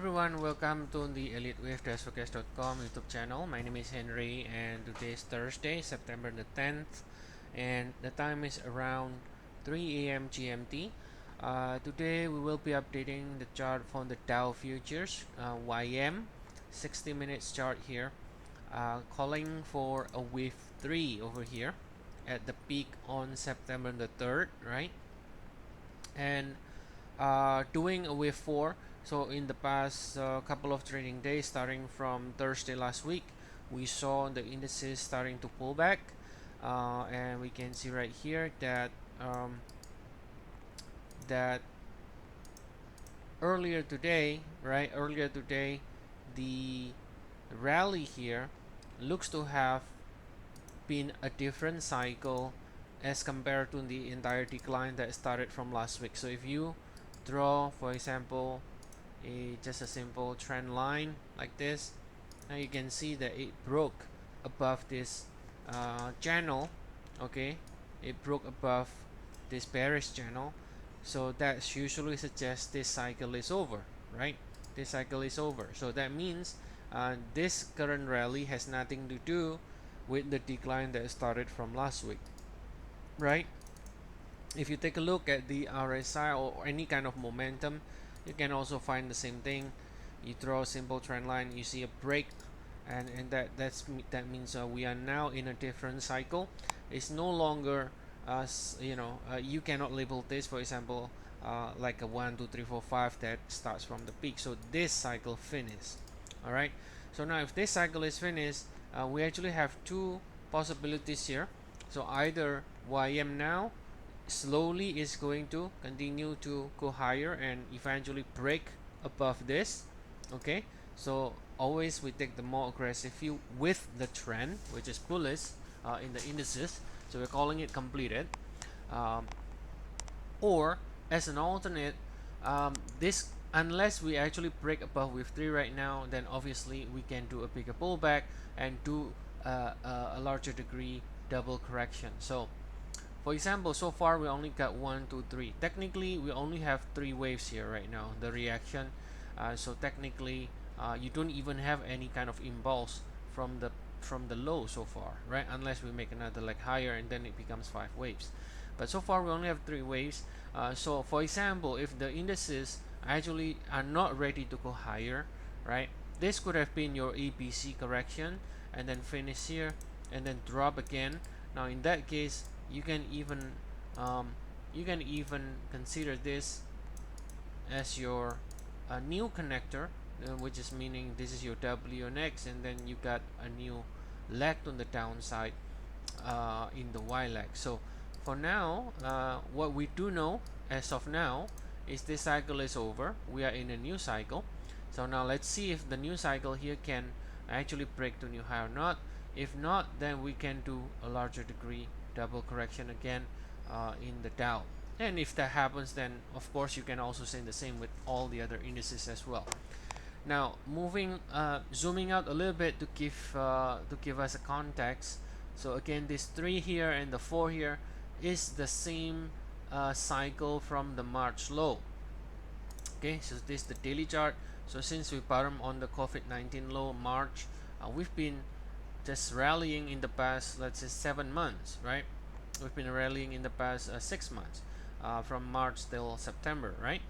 everyone, welcome to the Elliott Wave YouTube channel. My name is Henry and today is Thursday, September the 10th, and the time is around 3 a.m. GMT. Today we will be updating the chart from the Dow Futures YM 60 minutes chart here, calling for a wave 3 over here at the peak on September the 3rd, right? And doing a wave 4. So in the past couple of trading days, starting from Thursday last week, we saw the indices starting to pull back, and we can see right here that that earlier today, the rally here looks to have been a different cycle as compared to the entire decline that started from last week. So if you draw, for example, just a simple trend line like this, now you can see that it broke above this channel. Okay, it broke above this bearish channel, so that usually suggests this cycle is over, right? This cycle is over, so that means this current rally has nothing to do with the decline that started from last week, right? If you take a look at the RSI or any kind of momentum, you can also find the same thing. You draw a simple trend line, you see a break, and that means we are now in a different cycle. It's no longer you cannot label this, for example, like a 1 2 3 4 5 that starts from the peak. So this cycle finished. All right, so now if this cycle is finished, we actually have two possibilities here. So either YM now slowly is going to continue to go higher and eventually break above this. Okay, so always we take the more aggressive view with the trend, which is bullish in the indices, so we're calling it completed. Or as an alternate, this, unless we actually break above with 3 right now, then obviously we can do a bigger pullback and do a larger degree double correction. So for example, so far we only got 1 2 3. Technically we only have 3 waves here right now, the reaction. So technically you don't even have any kind of impulse from the low so far, right? Unless we make another leg higher and then it becomes 5 waves. But so far we only have 3 waves. So for example, if the indices actually are not ready to go higher, right, this could have been your ABC correction and then finish here and then drop again. Now in that case, you can even consider this as your new connector, which is meaning this is your W and X, and then you got a new leg on the downside in the Y leg. So for now, what we do know as of now is this cycle is over. We are in a new cycle. So now let's see if the new cycle here can actually break to new high or not. If not, then we can do a larger degree double correction again in the Dow. And if that happens, then of course you can also say the same with all the other indices as well. Now zooming out a little bit to give us a context. So again, this 3 here and the 4 here is the same cycle from the March low. Okay, so this is the daily chart. So since we bottom on the COVID-19 low March, we've been just rallying in the past, let's say 7 months, right? We've been rallying in the past 6 months, from March till September, right?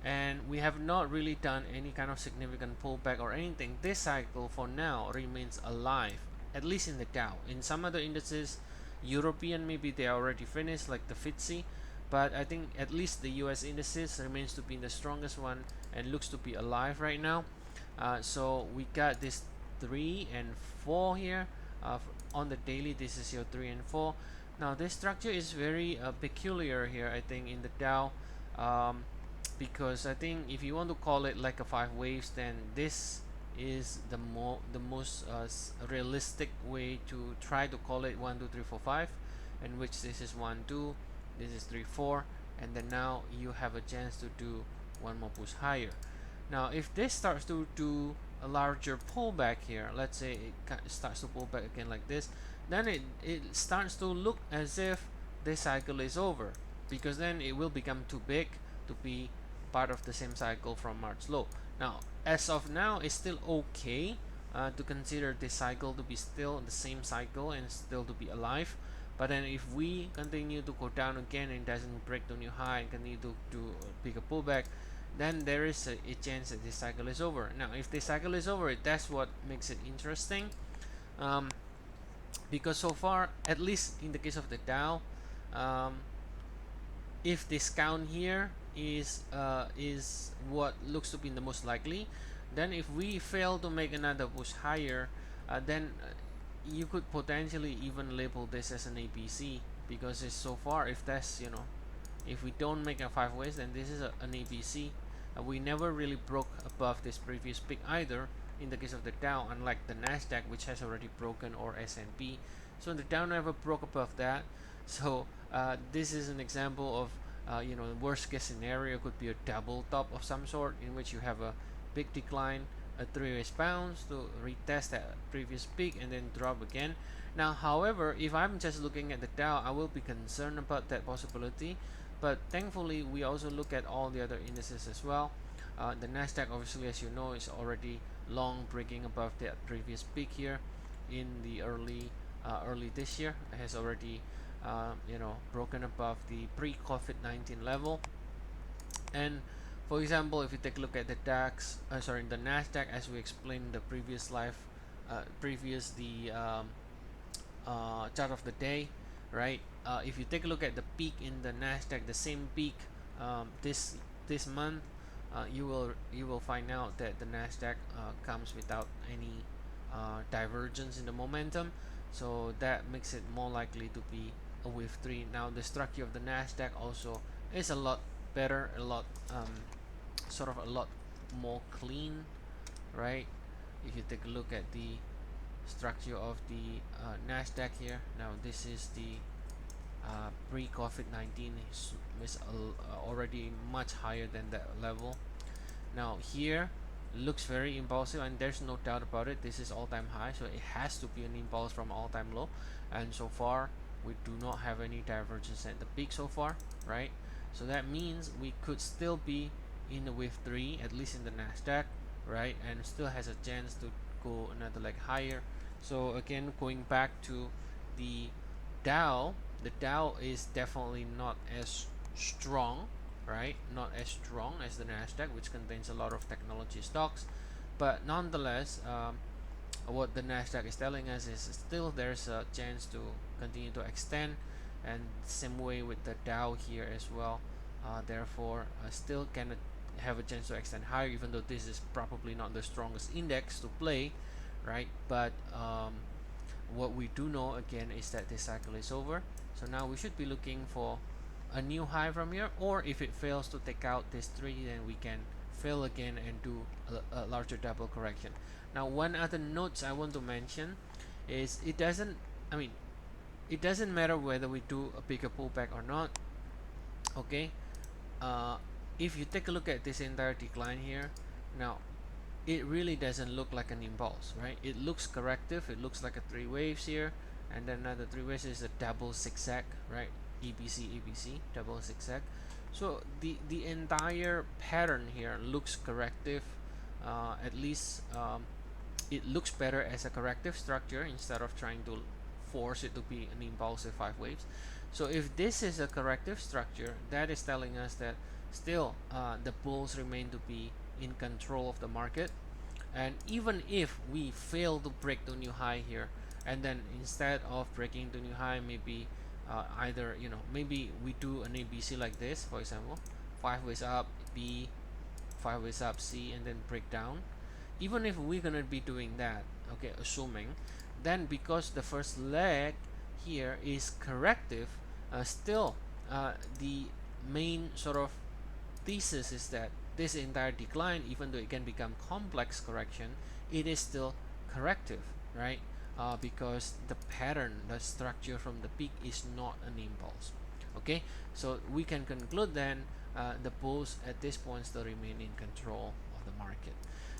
And we have not really done any kind of significant pullback or anything. This cycle for now remains alive, at least in the Dow. In some other indices, European, maybe they already finished, like the FTSE, but I think at least the US indices remains to be the strongest one and looks to be alive right now. So we got this 3 and 4 here on the daily. This is your 3 and 4. Now this structure is very peculiar here, I think, in the Dow, because I think if you want to call it like a 5 waves, then this is the most realistic way to try to call it 1 2 3 4 5, in which this is 1 2, this is 3 4, and then now you have a chance to do one more push higher. Now if this starts to do a larger pullback here, let's say it starts to pull back again like this, then it starts to look as if this cycle is over, because then it will become too big to be part of the same cycle from March low. Now as of now, it's still okay to consider this cycle to be still the same cycle and still to be alive. But then if we continue to go down again and doesn't break the new high and continue to pick a pullback, then there is a chance that this cycle is over. Now if this cycle is over, that's what makes it interesting, um, because so far, at least in the case of the Dow, um, if this count here is what looks to be the most likely, then if we fail to make another push higher, then you could potentially even label this as an ABC, because it's so far, if that's, if we don't make a 5 ways, then this is an ABC. We never really broke above this previous peak either in the case of the Dow, unlike the Nasdaq, which has already broken, or S&P. So the Dow never broke above that. So this is an example of the worst case scenario could be a double top of some sort, in which you have a big decline, a 3 ways bounce to retest that previous peak and then drop again. Now, however, if I'm just looking at the Dow, I will be concerned about that possibility. But thankfully, we also look at all the other indices as well. The Nasdaq, obviously, as you know, is already long breaking above that previous peak here in the early this year. It has already broken above the pre-COVID-19 level. And for example, if you take a look at the the Nasdaq, as we explained in the previous chart of the day, right? If you take a look at the peak in the Nasdaq, the same peak this month, you will find out that the Nasdaq comes without any divergence in the momentum, so that makes it more likely to be a wave 3. Now the structure of the Nasdaq also is a lot better, a lot a lot more clean, right? If you take a look at the structure of the Nasdaq here, now this is the pre-COVID-19 is already much higher than that level. Now here looks very impulsive, and there's no doubt about it, this is all-time high, so it has to be an impulse from all-time low, and so far we do not have any divergence at the peak so far, right? So that means we could still be in the wave 3, at least in the Nasdaq, right? And still has a chance to go another leg higher. So again, going back to the Dow, the Dow is definitely not as strong, right? Not as strong as the Nasdaq, which contains a lot of technology stocks, but nonetheless, what the Nasdaq is telling us is still there's a chance to continue to extend, and same way with the Dow here as well. Therefore, still can have a chance to extend higher, even though this is probably not the strongest index to play, right? But what we do know again is that this cycle is over. So now we should be looking for a new high from here, or if it fails to take out this 3, then we can fail again and do a larger double correction. Now, one other note I want to mention is it doesn't matter whether we do a bigger pullback or not. Okay, if you take a look at this entire decline here, now it really doesn't look like an impulse, right? It looks corrective, it looks like a 3 waves here, and then another 3 waves is a double zigzag, right? ABC, double zigzag. So the entire pattern here looks corrective. At least it looks better as a corrective structure instead of trying to force it to be an impulsive 5 waves. So if this is a corrective structure, that is telling us that still the bulls remain to be in control of the market. And even if we fail to break the new high here, and then instead of breaking the new high, maybe either maybe we do an ABC like this, for example, 5 ways up B, 5 ways up C, and then break down. Even if we're gonna be doing that, okay, assuming, then because the first leg here is corrective, still the main sort of thesis is that this entire decline, even though it can become complex correction, it is still corrective, right? Because the pattern, the structure from the peak is not an impulse. Okay, so we can conclude then the bulls at this point still remain in control of the market.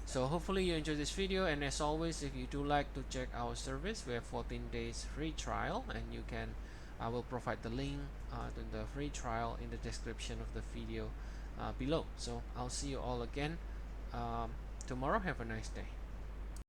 So hopefully you enjoyed this video, and as always, if you do like to check our service, we have 14 days free trial, and you can I will provide the link to the free trial in the description of the video below. So I'll see you all again tomorrow. Have a nice day.